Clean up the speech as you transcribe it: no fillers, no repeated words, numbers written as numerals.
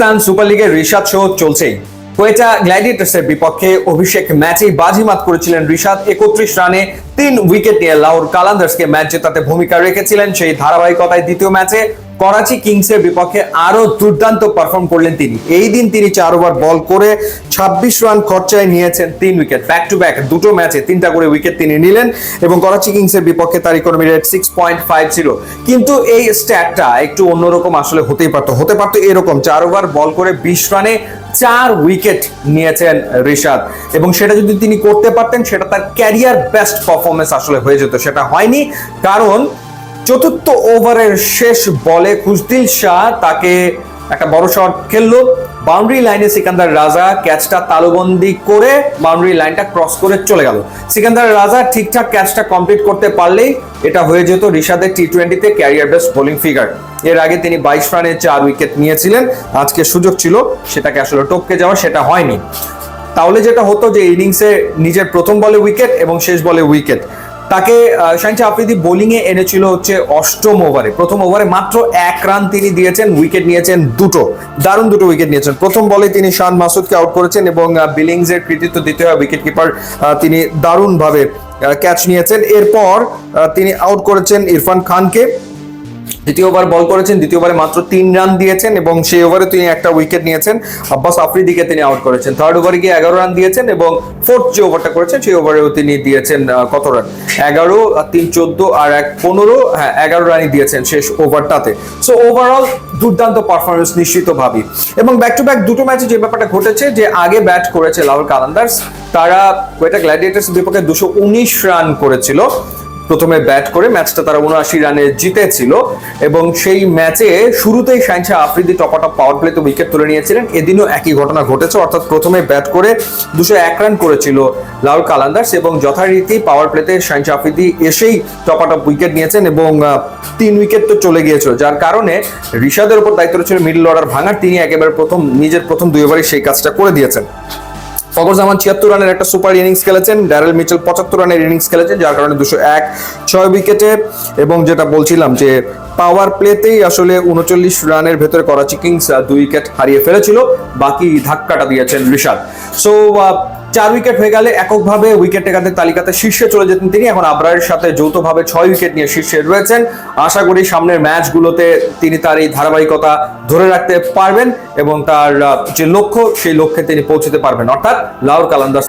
Pakistan super লিগের Rishad show চলছেই। কোয়েটা গ্ল্যাডিয়েটর্সের বিপক্ষে অভিষেক ম্যাচেই বাজিমাত করেছিলেন রিশাদ। 31 রানে 3 উইকেট নিয়ে লাহোর কালান্দার্সকে ম্যাচ জেতাতে ভূমিকা রেখেছিলেন। সেই ধারাবাহিকতায় দ্বিতীয় ম্যাচে করাচি কিংসের বিপক্ষে আরো দুর্দান্ত পারফর্ম করলেন তিনি। এই দিন তিনি 4 ওভার বল করে 26 রান খরচায় নিয়েছেন 3 উইকেট। ব্যাক টু ব্যাক দুটো ম্যাচে 3টা করে উইকেট তিনি নিলেন এবং করাচি কিংসের বিপক্ষে তার ইকোনমি রেট 6.50। কিন্তু এই স্ট্যাটটা একটু অন্যরকম আসলে হতে পারতো এরকম 4 ওভার বল করে 20 রানে 4 উইকেট নিয়েছেন রিশাদ, এবং সেটা যদি তিনি করতে পারতেন সেটা তার ক্যারিয়ার বেস্ট পারফরমেন্স আসলে হয়ে যেত। সেটা হয়নি, কারণ চতুর্থ ওভারের শেষ বলে খুশদিল শাহ তাকে একটা বড় শট খেললো। বাউন্ডারি লাইনে সিকান্দার রাজা ক্যাচটা তালুবন্দি করে বাউন্ডারি লাইনটা ক্রস করে চলে গেল। সিকান্দার রাজা ঠিকঠাক ক্যাচটা কমপ্লিট করতে পারলেই এটা হয়ে যেত রিশাদের টি-20তে ক্যারিয়ার বেস্ট বোলিং ফিগার। এর আগে তিনি 22 রানে 4 উইকেট নিয়েছিলেন। আজকে সুযোগ ছিল সেটাকে আসলে টপকে যাওয়া, সেটা হয়নি। তাহলে যেটা হতো যে ইনিংসে নিজের প্রথম বলে উইকেট এবং শেষ বলে উইকেট। তাকে শাহিন আফ্রিদি বোলিং এ এনেছিল হচ্ছে 8ম ওভারে। প্রথম ওভারে মাত্র 1 রান তিনি দিয়েছেন, উইকেট নিয়েছেন দুটো, দারুণ দুটো উইকেট নিয়েছেন। প্রথম বলে তিনি শান মাসুদকে আউট করেছেন এবং বিলিংস এর কৃতিত্ব দিতে হয় উইকেট কিপার, তিনি দারুণ ভাবে ক্যাচ নিয়েছেন। এরপর তিনি আউট করেছেন ইরফান খানকে। দ্বিতীয় ওভার বল করেছেন, দ্বিতীয় ওভারে মাত্র 3 রান দিয়েছেন এবং সেই ওভারে তিনি একটা উইকেট নিয়েছেন। আব্বাস আফ্রিদিকে তিনি আউট করেছেন। থার্ড ওভারে গিয়ে 11 রান দিয়েছেন এবং ফোর্থ যে ওভারটা করেছেন সেই ওভারেও তিনি দিয়েছেন কত রান, 11, 3, 14 আর 1, 15, 11 রানই দিয়েছেন শেষ ওভারটাতে। সো ওভারঅল দুর্দান্ত পারফরমেন্স নিশ্চিতভাবেই। এবং ব্যাক টু ব্যাক দুটো ম্যাচে যে ব্যাপারটা ঘটেছে যে আগে ব্যাট করেছে লাহোর কালান্দার্স, তারা কোয়েটা গ্ল্যাডিয়েটর্স বিপক্ষে 219 রান করেছিল। প্রথমে ব্যাট করে ম্যাচটা তারা 79 রানে জিতেছিল এবং সেই ম্যাচে শুরুতেই শাহিন আফ্রিদি টপ পাওয়ার প্লেতে উইকেট তুলে নিয়েছিলেন। এদিনও একই ঘটনা ঘটেছে, অর্থাৎ প্রথমে ব্যাট করে 201 রান করেছিল লাহোর কালান্দার্স এবং যথারীতি পাওয়ার প্লেতে শাহিন আফ্রিদি এসেই টপ উইকেট নিয়েছেন এবং 3 উইকেট তো চলে গিয়েছিল, যার কারণে রিশাদের উপর দায়িত্ব ছিল মিডল অর্ডার ভাঙার। তিনি একেবারে নিজের প্রথম 2 ওভারে সেই কাজটা করে দিয়েছেন। ফখর জামান 76 রানের একটা সুপার ইনিংস খেলেছেন, ড্যারেল মিচেল 75 রানের ইনিংস খেলেছেন, যার কারণে 201, 6 উইকেটে। এবং যেটা বলছিলাম যে পাওয়ার প্লেতেই আসলে 39 রানের ভেতরে করাচি কিংস 2 উইকেট হারিয়ে ফেলেছিল, বাকি ধাক্কাটা দিয়েছেন রিশাদ। সো 4 উইকেট হয়ে গেলে এককভাবে উইকেট টেকারদের তালিকাতে শীর্ষে চলে যেতেন তিনি। এখন আবরারের সাথে যৌথভাবে 6 উইকেট নিয়ে শীর্ষে রয়েছেন। আশা করি সামনের ম্যাচগুলোতে তিনি তার এই ধারাবাহিকতা ধরে রাখতে পারবেন এবং তার যে লক্ষ্য সেই লক্ষ্যে তিনি পৌঁছতে পারবেন, অর্থাৎ লাহোর কালান্দার্স